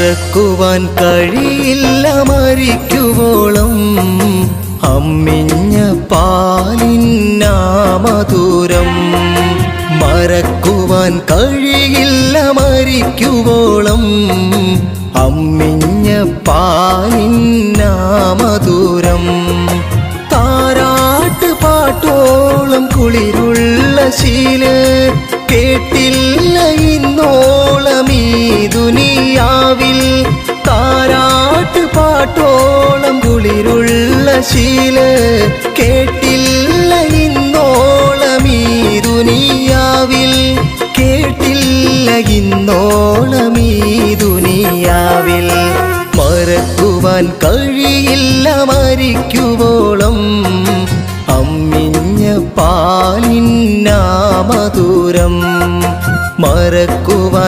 മറക്കുവാൻ കഴിയില്ല മരിക്കുവോളം അമ്മിഞ്ഞ പാലിന്നാ മധുരം. മറക്കുവാൻ കഴിയില്ല മരിക്കുവോളം അമ്മിഞ്ഞ പാലിന്നാ മധുരം. താരാട്ട് പാട്ടോളം കുളിരുള്ള ശീല കേട്ടില്ല ഇന്നോളം ഈ ദുനിയാവിൽ. താരാട്ട് പാട്ടോളം കുളിരുള്ള ശീല കേട്ടില്ല ഇന്നോളം ഈ ദുനിയാവിൽ. കേട്ടില്ല ഇന്നോളം ഈ ദുനിയാവിൽ. മറക്കുവാൻ കഴിയില്ല മരിക്കുവോളം അമ്മിഞ്ഞ പാലിന്നാ മധുരം. മറക്കുവാൻ